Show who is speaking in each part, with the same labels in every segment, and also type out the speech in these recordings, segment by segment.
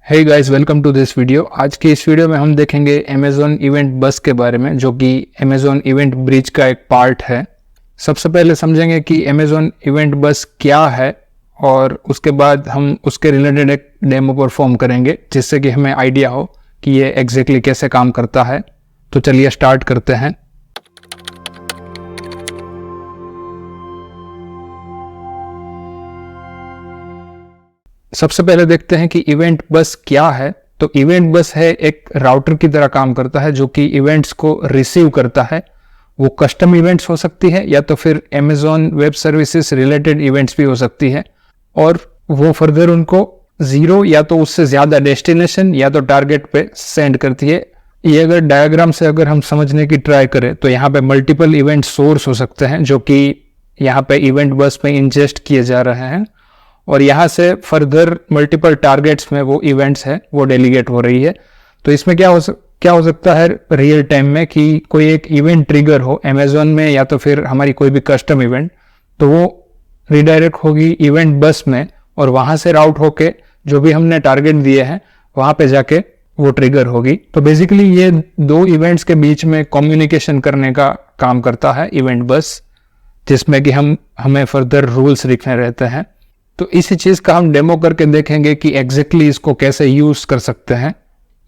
Speaker 1: Hey guys, welcome to this video. आज की इस वीडियो में हम देखेंगे अमेज़न इवेंट बस के बारे में, जो कि अमेज़न इवेंट ब्रिज का एक पार्ट है। सबसे पहले समझेंगे कि अमेज़न इवेंट बस क्या है और उसके बाद हम उसके रिलेटेड एक डेमो परफॉर्म करेंगे, जिससे कि हमें आइडिया हो कि ये एग्जैक्टली कैसे काम करता है। तो चलिए स्टार्ट करते हैं। सबसे पहले देखते हैं कि इवेंट बस क्या है। तो इवेंट बस है एक राउटर की तरह काम करता है, जो कि इवेंट्स को रिसीव करता है। वो कस्टम इवेंट्स हो सकती है या तो फिर Amazon web services related events भी हो सकती है, और वो फर्दर उनको जीरो या तो उससे ज्यादा डेस्टिनेशन या तो टारगेट पे सेंड करती है। ये अगर डायग्राम से अगर हम समझने की ट्राई करें तो यहाँ पे मल्टीपल इवेंट सोर्स हो सकते हैं, जो कि यहाँ पे इवेंट बस में इंजेस्ट किए जा रहे हैं, और यहाँ से फर्दर मल्टीपल टारगेट्स में वो इवेंट्स है वो डेलीगेट हो रही है। तो इसमें क्या हो सकता है रियल टाइम में कि कोई एक इवेंट ट्रिगर हो अमेज़न में या तो फिर हमारी कोई भी कस्टम इवेंट, तो वो रिडायरेक्ट होगी इवेंट बस में और वहां से राउट होके जो भी हमने टारगेट दिए हैं वहां पे जाके वो ट्रिगर होगी। तो बेसिकली ये दो इवेंट्स के बीच में कम्युनिकेशन करने का काम करता है इवेंट बस, जिसमें कि हमें फर्दर रूल्स लिखने रहते हैं। तो इसी चीज का हम डेमो करके देखेंगे कि एग्जैक्टली इसको कैसे यूज कर सकते हैं।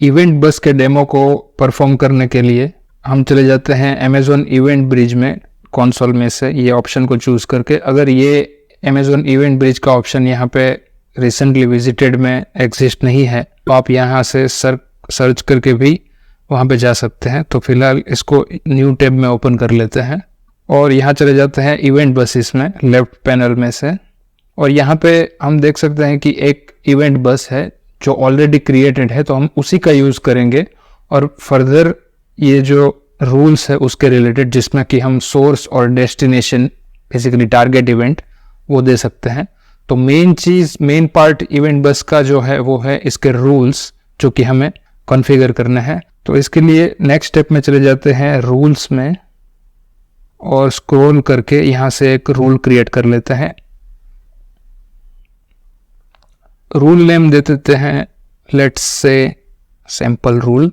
Speaker 1: इवेंट बस के डेमो को परफॉर्म करने के लिए हम चले जाते हैं अमेज़न इवेंट ब्रिज में, कंसोल में से ये ऑप्शन को चूज करके। अगर ये अमेज़न इवेंट ब्रिज का ऑप्शन यहाँ पे रिसेंटली विजिटेड में एग्जिस्ट नहीं है तो आप यहाँ से सर्च करके भी वहाँ पे जा सकते हैं। तो फिलहाल इसको न्यू टैब में ओपन कर लेते हैं और यहाँ चले जाते हैं इवेंट बसेस में लेफ्ट पैनल में से, और यहाँ पे हम देख सकते हैं कि एक इवेंट बस है जो ऑलरेडी क्रिएटेड है, तो हम उसी का यूज करेंगे और फर्दर ये जो रूल्स है उसके रिलेटेड, जिसमें कि हम सोर्स और डेस्टिनेशन बेसिकली टारगेट इवेंट वो दे सकते हैं। तो मेन पार्ट इवेंट बस का जो है वो है इसके रूल्स, जो कि हमें कॉन्फ़िगर करना है। तो इसके लिए नेक्स्ट स्टेप में चले जाते हैं रूल्स में और स्क्रॉल करके यहाँ से एक रूल क्रिएट कर लेते हैं। रूल नेम दे देते हैं लेट्स से सैंपल रूल,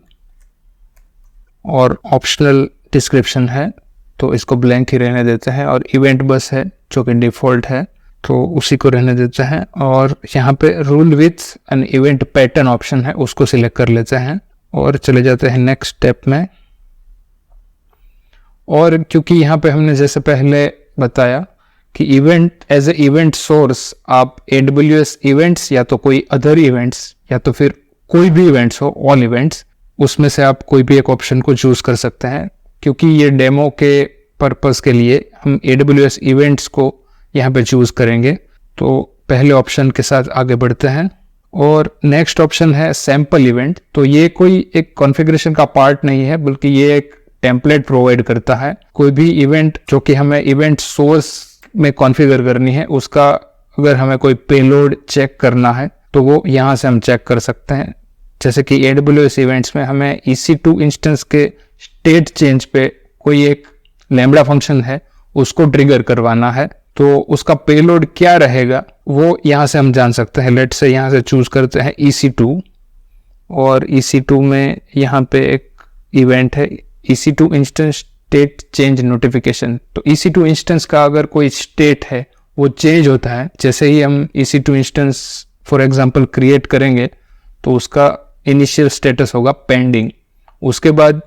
Speaker 1: और ऑप्शनल डिस्क्रिप्शन है तो इसको ब्लैंक ही रहने देते हैं, और इवेंट बस है जो कि डिफॉल्ट है तो उसी को रहने देते हैं। और यहाँ पे rule with an event pattern option है, उसको सिलेक्ट कर लेते हैं और चले जाते हैं नेक्स्ट स्टेप में। और क्योंकि यहाँ पे हमने जैसे पहले बताया कि event as a event source आप AWS इवेंट्स या तो कोई अदर इवेंट्स या तो फिर कोई भी इवेंट्स हो, ऑल इवेंट्स, उसमें से आप कोई भी एक ऑप्शन को चूज कर सकते हैं। क्योंकि ये डेमो के पर्पस के लिए हम AWS इवेंट्स को यहाँ पे चूज करेंगे, तो पहले ऑप्शन के साथ आगे बढ़ते हैं। और नेक्स्ट ऑप्शन है सैंपल इवेंट। तो ये कोई एक कॉन्फ़िगरेशन का पार्ट नहीं है, बल्कि ये एक टेम्पलेट प्रोवाइड करता है। कोई भी इवेंट जो कि हमें इवेंट सोर्स में कॉन्फ़िगर करनी है, उसका अगर हमें कोई पेलोड चेक करना है तो वो यहाँ से हम चेक कर सकते हैं। जैसे कि AWS इवेंट्स में हमें EC2 इंस्टेंस के स्टेट चेंज पे कोई एक लैम्बडा फंक्शन है उसको ट्रिगर करवाना है, तो उसका पेलोड क्या रहेगा वो यहाँ से हम जान सकते हैं। लेट से यहाँ से चूज करते हैं EC2, और EC2 में यहाँ पे एक इवेंट है EC2 instance state change notification. तो EC2 इंस्टेंस का अगर कोई स्टेट है वो चेंज होता है, जैसे ही हम EC2 instance for example create करेंगे तो उसका इनिशियल स्टेटस होगा पेंडिंग, उसके बाद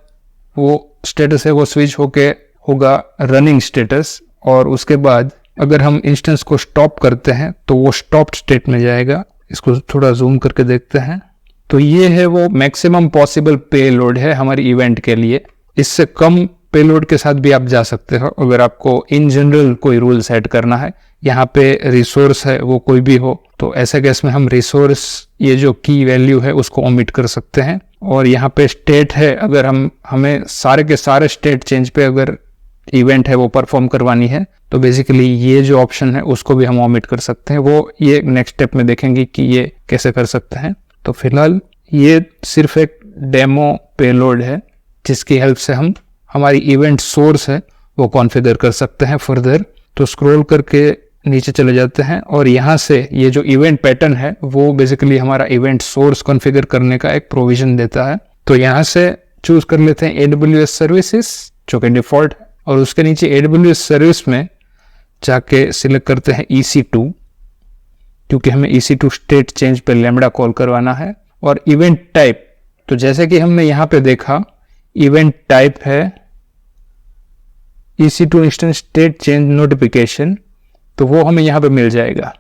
Speaker 1: वो स्टेटस है वो स्विच होके होगा रनिंग स्टेटस, और उसके बाद अगर हम इंस्टेंस को स्टॉप करते हैं तो वो स्टॉप स्टेट में जाएगा। इसको थोड़ा जूम करके देखते हैं, तो ये है वो मैक्सिमम पॉसिबल पेलोड है हमारी इवेंट के लिए। इससे कम पेलोड के साथ भी आप जा सकते हो अगर आपको इन जनरल कोई रूल सेट करना है। यहाँ पे रिसोर्स है वो कोई भी हो, तो ऐसे केस में हम रिसोर्स ये जो की वैल्यू है उसको ओमिट कर सकते हैं। और यहाँ पे स्टेट है, अगर हमें सारे के सारे स्टेट चेंज पे अगर इवेंट है वो परफॉर्म करवानी है तो बेसिकली ये जो ऑप्शन है उसको भी हम ओमिट कर सकते हैं। वो ये नेक्स्ट स्टेप में देखेंगे कि ये कैसे कर सकते हैं। तो फिलहाल ये सिर्फ एक डेमो पेलोड है जिसकी हेल्प से हम हमारी इवेंट सोर्स है वो कॉन्फ़िगर कर सकते हैं फर्दर। तो स्क्रॉल करके नीचे चले जाते हैं और यहाँ से ये जो इवेंट पैटर्न है वो बेसिकली हमारा इवेंट सोर्स कॉन्फ़िगर करने का एक प्रोविजन देता है। तो यहाँ से चूज कर लेते हैं AWS सर्विसेज जो कि डिफॉल्ट है, और उसके नीचे AWS सर्विस में जाके सिलेक्ट करते हैं EC2, क्योंकि हमें EC2 स्टेट चेंज पे लैम्बडा कॉल करवाना है। और इवेंट टाइप, तो जैसे कि हमने यहाँ पे देखा इवेंट टाइप है EC2 instance state change notification, तो वो हमें यहाँ पे मिल जाएगा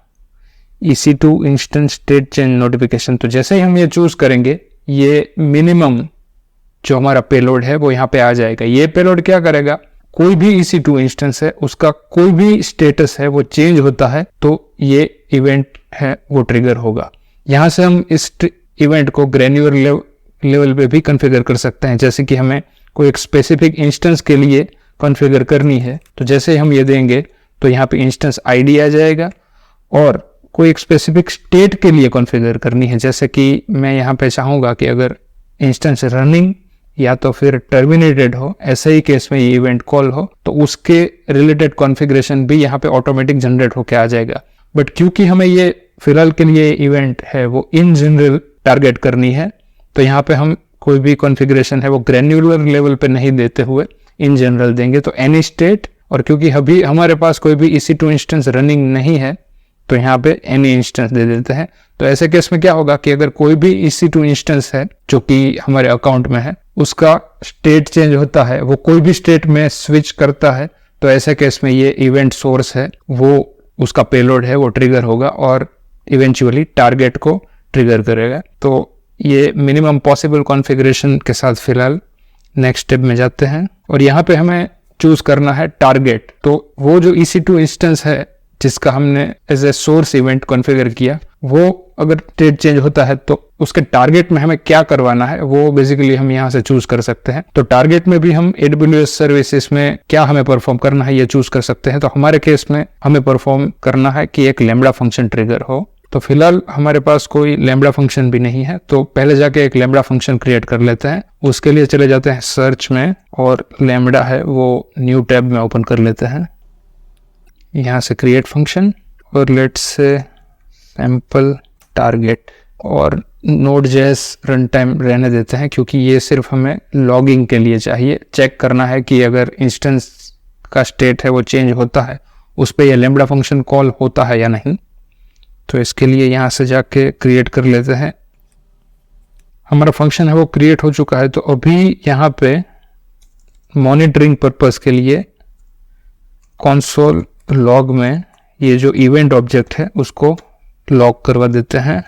Speaker 1: EC2 instance state change notification. तो जैसे ही हम ये चूज करेंगे ये मिनिमम जो हमारा पेलोड है वो यहाँ पे आ जाएगा। ये पेलोड क्या करेगा, कोई भी EC2 इंस्टेंस है उसका कोई भी स्टेटस है वो चेंज होता है तो ये इवेंट है वो ट्रिगर होगा। यहाँ से हम इस इवेंट को ग्रेन्यूलर लेवल पे भी कॉन्फ़िगर कर सकते हैं। जैसे कि हमें कोई एक स्पेसिफिक इंस्टेंस के लिए कॉन्फ़िगर करनी है तो जैसे हम ये देंगे तो यहाँ पे इंस्टेंस आईडी आ जाएगा, और कोई एक स्पेसिफिक स्टेट के लिए कॉन्फ़िगर करनी है, जैसे कि मैं यहाँ पे चाहूँगा कि अगर इंस्टेंस रनिंग या तो फिर टर्मिनेटेड हो, ऐसे ही केस में ये इवेंट कॉल हो, तो उसके रिलेटेड कॉन्फ़िगरेशन भी यहाँ पे ऑटोमेटिक जनरेट होके आ जाएगा। बट क्योंकि हमें ये फिलहाल के लिए इवेंट है वो इन जनरल टारगेट करनी है, तो यहाँ पे हम कोई भी कॉन्फ़िगरेशन है वो ग्रेन्युलर लेवल पे नहीं देते हुए इन जनरल देंगे, तो एनी स्टेट। और क्योंकि अभी हमारे पास कोई भी EC2 इंस्टेंस रनिंग नहीं है तो यहाँ पे एनी इंस्टेंस दे देते हैं। तो ऐसे केस में क्या होगा कि अगर कोई भी EC2 इंस्टेंस है जो कि हमारे अकाउंट में है उसका स्टेट चेंज होता है, वो कोई भी स्टेट में स्विच करता है, तो ऐसे केस में ये इवेंट सोर्स है वो उसका पेलोड है वो ट्रिगर होगा और इवेंचुअली टारगेट को ट्रिगर करेगा। तो ये मिनिमम पॉसिबल कॉन्फ़िगरेशन के साथ फिलहाल नेक्स्ट स्टेप में जाते हैं और यहाँ पे हमें चूज करना है टारगेट। तो वो जो EC2 इंस्टेंस है जिसका हमने as a source event configure किया, वो अगर स्टेट चेंज होता है तो उसके टारगेट में हमें क्या करवाना है वो बेसिकली हम यहाँ से चूज कर सकते हैं। तो टारगेट में भी हम AWS सर्विसेज में क्या हमें परफॉर्म करना है ये चूज कर सकते हैं। तो हमारे केस में हमें परफॉर्म करना है कि एक लैम्बडा फंक्शन ट्रिगर हो। तो फिलहाल हमारे पास कोई लैम्बडा फंक्शन भी नहीं है, तो पहले जाके एक लैम्बडा फंक्शन क्रिएट कर लेते हैं। उसके लिए चले जाते हैं सर्च में और लैम्बडा है वो न्यू टैब में ओपन कर लेते हैं। यहाँ से क्रिएट फंक्शन और लेट्स से सैम्पल टारगेट और Node.js रन टाइम रहने देते हैं क्योंकि ये सिर्फ हमें लॉगिंग के लिए चाहिए। चेक करना है कि अगर इंस्टेंस का स्टेट है वो चेंज होता है उस पर यह लैम्बडा फंक्शन कॉल होता है या नहीं। तो इसके लिए यहाँ से जाके क्रिएट कर लेते हैं। हमारा फंक्शन है वो क्रिएट हो चुका है। तो अभी यहाँ पे मॉनिटरिंग पर्पस के लिए कंसोल लॉग में ये जो इवेंट ऑब्जेक्ट है उसको लॉग करवा देते हैं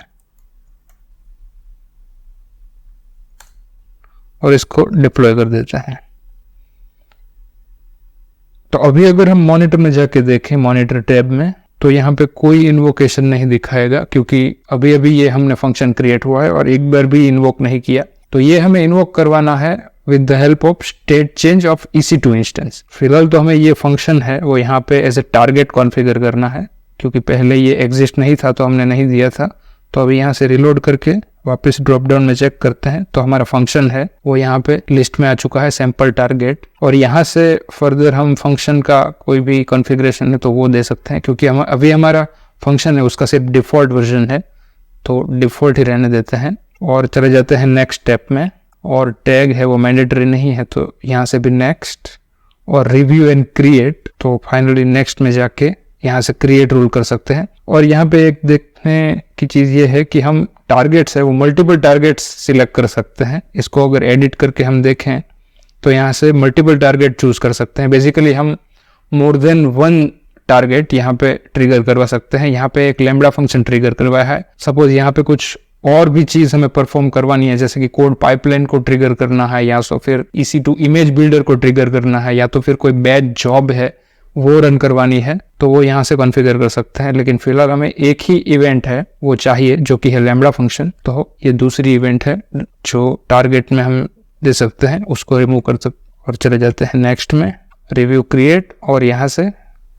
Speaker 1: और इसको डिप्लॉय कर देते हैं। तो अभी अगर हम मॉनिटर में जाके देखें मॉनिटर टैब में तो यहाँ पे कोई इन्वोकेशन नहीं दिखाएगा क्योंकि अभी अभी ये हमने फंक्शन क्रिएट हुआ है और एक बार भी इन्वोक नहीं किया। तो ये हमें इन्वोक करवाना है with the help of state change of EC2 instance. फिलहाल तो हमें ये फंक्शन है वो यहाँ पे एज ए टारगेट कॉन्फ़िगर करना है क्योंकि पहले ये एग्जिस्ट नहीं था तो हमने नहीं दिया था। तो अभी यहाँ से रिलोड करके वापस ड्रॉप डाउन में चेक करते हैं तो हमारा फंक्शन है वो यहाँ पे लिस्ट में आ चुका है सैम्पल टारगेट। और यहाँ से फर्दर हम फंक्शन का कोई भी कॉन्फ़िगरेशन है तो वो दे सकते हैं क्योंकि हम अभी हमारा फंक्शन है उसका सिर्फ डिफ़ॉल्ट वर्जन है तो डिफ़ॉल्ट ही रहने देते हैं। और चले जाते हैं नेक्स्ट स्टेप में और टैग है वो मैंडेटरी नहीं है तो यहाँ से भी नेक्स्ट और रिव्यू एंड क्रिएट। तो फाइनली नेक्स्ट में जाके यहाँ से क्रिएट रूल कर सकते हैं। और यहाँ पे एक देखने की चीज़ ये है कि हम टारगेट्स है वो मल्टीपल टारगेट्स सिलेक्ट कर सकते हैं। इसको अगर एडिट करके हम देखें तो यहाँ से मल्टीपल टारगेट चूज कर सकते हैं। बेसिकली हम मोर देन वन टारगेट यहाँ पे ट्रिगर करवा सकते हैं। यहाँ पे एक लैम्बडा फंक्शन ट्रिगर करवाया है। सपोज यहाँ पे कुछ और भी चीज हमें परफॉर्म करवानी है जैसे कि कोड पाइपलाइन को ट्रिगर करना है या तो फिर EC2 इमेज बिल्डर को ट्रिगर करना है या तो फिर कोई बैच जॉब है वो रन करवानी है तो वो यहाँ से कॉन्फ़िगर कर सकते हैं। लेकिन फिलहाल हमें एक ही इवेंट है वो चाहिए जो कि है लैम्बडा फंक्शन। तो ये दूसरी इवेंट है जो टारगेट में हम दे सकते हैं उसको रिमूव कर सकते और चले जाते हैं नेक्स्ट में रिव्यू क्रिएट और यहाँ से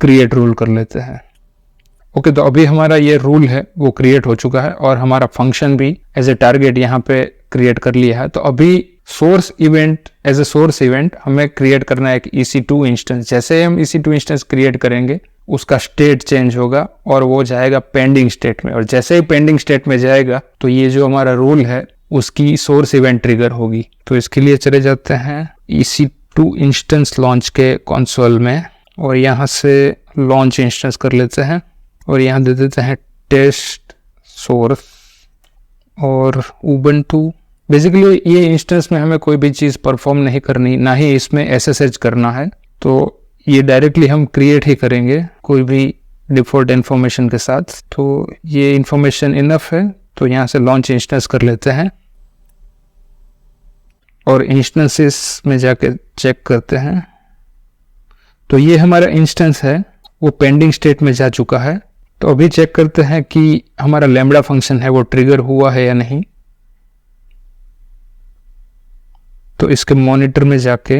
Speaker 1: क्रिएट रूल कर लेते हैं। ओके तो अभी हमारा ये रूल है वो क्रिएट हो चुका है और हमारा फंक्शन भी एज ए टारगेट यहाँ पे क्रिएट कर लिया है। तो अभी source event as a source event हमें क्रिएट करना है एक EC2 इंस्टेंस। जैसे हम EC2 इंस्टेंस क्रिएट करेंगे उसका स्टेट चेंज होगा और वो जाएगा पेंडिंग स्टेट में, और जैसे ही पेंडिंग स्टेट में जाएगा तो ये जो हमारा रूल है उसकी सोर्स इवेंट ट्रिगर होगी। तो इसके लिए चले जाते हैं EC2 इंस्टेंस लॉन्च के कंसोल में और यहाँ से लॉन्च इंस्टेंस कर लेते हैं और यहाँ दे देते हैं टेस्ट सोर्स और उबंटू। बेसिकली ये इंस्टेंस में हमें कोई भी चीज़ परफॉर्म नहीं करनी, ना ही इसमें SSH करना है, तो ये डायरेक्टली हम क्रिएट ही करेंगे कोई भी डिफ़ॉल्ट इन्फॉर्मेशन के साथ। तो ये इन्फॉर्मेशन इनफ है, तो यहाँ से लॉन्च इंस्टेंस कर लेते हैं और इंस्टेंसेस में जाके चेक करते हैं। तो ये हमारा इंस्टेंस है वो पेंडिंग स्टेट में जा चुका है। तो अभी चेक करते हैं कि हमारा लैम्बडा फंक्शन है वो ट्रिगर हुआ है या नहीं। तो इसके मॉनिटर में जाके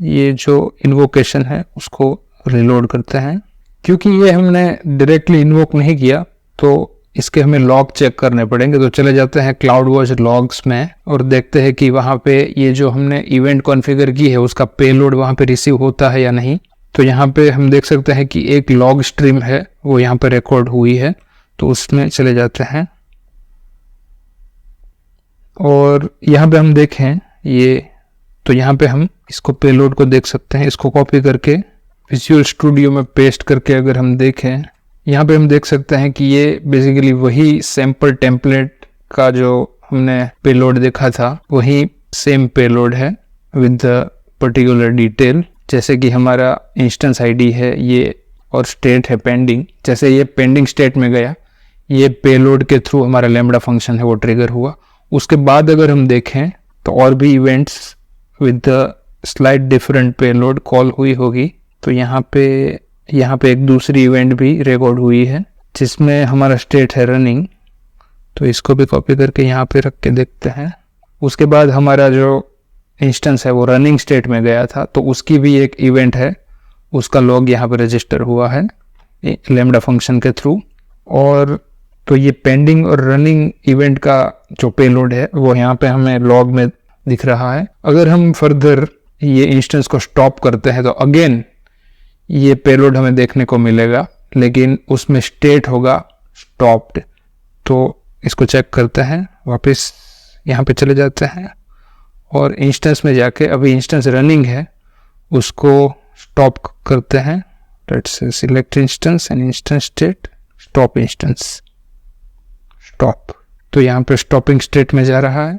Speaker 1: ये जो इन्वोकेशन है उसको रिलोड करते हैं। क्योंकि ये हमने डायरेक्टली इन्वोक नहीं किया तो इसके हमें लॉग चेक करने पड़ेंगे। तो चले जाते हैं CloudWatch लॉग्स में और देखते हैं कि वहाँ पे ये जो हमने इवेंट कॉन्फ़िगर की है उसका पेलोड वहाँ पे रिसीव होता है या नहीं। तो यहाँ पे हम देख सकते हैं कि एक लॉग स्ट्रीम है वो यहाँ पे रिकॉर्ड हुई है, तो उसमें चले जाते हैं और यहाँ पे हम देखें ये, तो यहाँ पे हम इसको पेलोड को देख सकते हैं। इसको कॉपी करके विजुअल स्टूडियो में पेस्ट करके अगर हम देखें, यहाँ पे हम देख सकते हैं कि ये बेसिकली वही सैम्पल टेम्पलेट का जो हमने पेलोड देखा था वही सेम पेलोड है विद द पर्टिकुलर डिटेल। जैसे कि हमारा इंस्टेंस आईडी है ये और स्टेट है पेंडिंग। जैसे ये पेंडिंग स्टेट में गया, ये पेलोड के थ्रू हमारा लैम्बडा फंक्शन है वो ट्रिगर हुआ। उसके बाद अगर हम देखें तो और भी events with the slight different payload call हुई होगी। तो यहाँ पे एक दूसरी इवेंट भी रिकॉर्ड हुई है जिसमें हमारा स्टेट है रनिंग। तो इसको भी कॉपी करके यहाँ पे रख के देखते हैं। उसके बाद हमारा जो इंस्टेंस है वो रनिंग स्टेट में गया था, तो उसकी भी एक इवेंट है, उसका लॉग यहाँ पे रजिस्टर हुआ है लैम्बडा फंक्शन के थ्रू। और तो ये पेंडिंग और रनिंग इवेंट का जो पेलोड है वो यहाँ पे हमें लॉग में दिख रहा है। अगर हम फर्दर ये इंस्टेंस को स्टॉप करते हैं तो अगेन ये पेलोड हमें देखने को मिलेगा, लेकिन उसमें स्टेट होगा स्टॉप्ड। तो इसको चेक करते हैं, वापस यहाँ पे चले जाते हैं और इंस्टेंस में जाके अभी इंस्टेंस रनिंग है उसको स्टॉप करते हैं। Let's select instance and instance state stop instance stop. तो यहाँ पे स्टॉपिंग स्टेट में जा रहा है।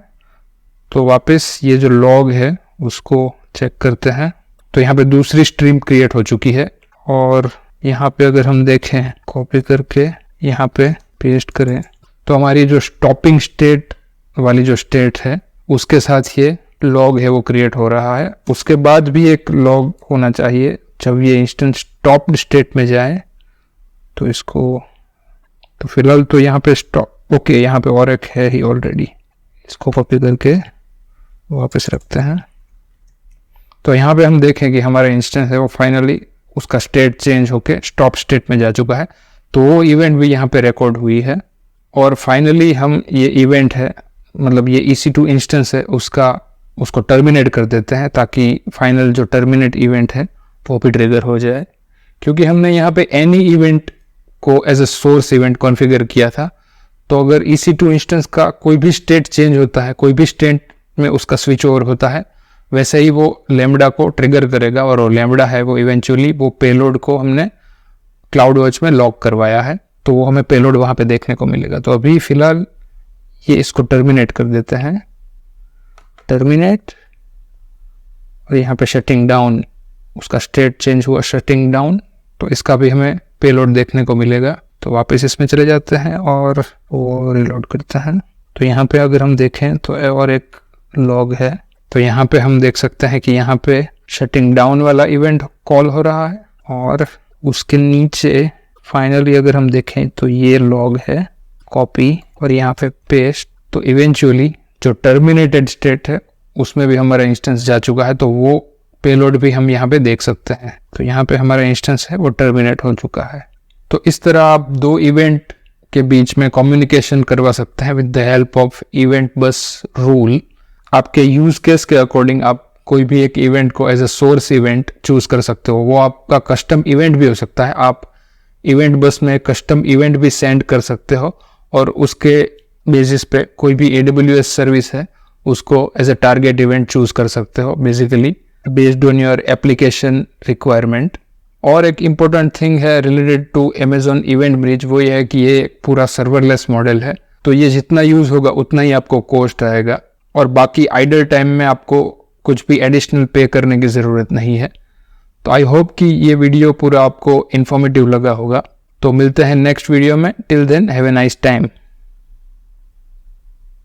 Speaker 1: तो वापस ये जो लॉग है उसको चेक करते हैं। तो यहाँ पे दूसरी स्ट्रीम क्रिएट हो चुकी है और यहाँ पे अगर हम देखें कॉपी करके यहाँ पे पेस्ट करें तो हमारी जो स्टॉपिंग स्टेट वाली जो स्टेट है उसके साथ ये लॉग है वो क्रिएट हो रहा है। उसके बाद भी एक लॉग होना चाहिए जब ये इंस्टेंस स्टॉप्ड स्टेट में जाए। तो इसको तो फिलहाल तो यहाँ पे स्टॉप ओके, यहाँ पे और एक है ही ऑलरेडी, इसको कॉपी करके वापस रखते हैं। तो यहाँ पे हम देखें कि हमारा इंस्टेंस है वो फाइनली उसका स्टेट चेंज होके स्टॉप स्टेट में जा चुका है। तो वो इवेंट भी यहाँ पे रिकॉर्ड हुई है और फाइनली हम ये इवेंट है मतलब ये EC2 इंस्टेंस है उसको टर्मिनेट कर देते हैं ताकि फाइनल जो टर्मिनेट इवेंट है वो भी ट्रिगर हो जाए। क्योंकि हमने यहाँ पे एनी इवेंट को as a source event configure किया था, तो अगर EC2 इंस्टेंस का कोई भी स्टेट चेंज होता है, कोई भी स्टेट में उसका स्विच ओवर होता है, वैसे ही वो लैम्बडा को ट्रिगर करेगा और वो लैम्बडा है वो इवेंचुअली वो पेलोड को हमने CloudWatch में लॉक करवाया है, तो वो हमें पेलोड वहाँ पे देखने को मिलेगा। तो अभी फिलहाल ये इसको टर्मिनेट कर देते हैं, टर्मिनेट, और यहाँ पे शटिंग डाउन, उसका स्टेट चेंज हुआ शटिंग डाउन, तो इसका भी हमें पेलोड देखने को मिलेगा। तो वापस इसमें चले जाते हैं और वो रिलोड करते हैं। तो यहाँ पे अगर हम देखें तो और एक लॉग है, तो यहाँ पे हम देख सकते हैं कि यहाँ पे शटिंग डाउन वाला इवेंट कॉल हो रहा है और उसके नीचे फाइनली अगर हम देखें तो ये लॉग है, कॉपी और यहाँ पे पेस्ट। तो इवेंचुअली जो टर्मिनेटेड स्टेट है उसमें भी हमारा इंस्टेंस जा चुका है, तो वो पेलोड भी हम यहाँ पे देख सकते हैं। तो यहाँ पे हमारा इंस्टेंस है वो टर्मिनेट हो चुका है। तो इस तरह आप दो इवेंट के बीच में कम्युनिकेशन करवा सकते हैं with the help of event bus rule. आपके यूज केस के अकॉर्डिंग आप कोई भी एक इवेंट को as a source event choose कर सकते हो। वो आपका कस्टम इवेंट भी हो सकता है, आप इवेंट बस में कस्टम इवेंट भी सेंड कर सकते हो और उसके बेसिस पे कोई भी AWS सर्विस है उसको as a target event choose कर सकते हो, basically based on your application requirement. और एक इम्पोर्टेंट थिंग है related to Amazon event bridge, वो ये है कि ये पूरा सर्वरलेस मॉडल है, तो ये जितना यूज होगा उतना ही आपको कॉस्ट आएगा और बाकी आइडल टाइम में आपको कुछ भी एडिशनल पे करने की ज़रूरत नहीं है। तो आई होप कि ये वीडियो पूरा आपको इन्फॉर्मेटिव लगा होगा। तो मिलते हैं नेक्स्ट वीडियो में। Till then have a nice time.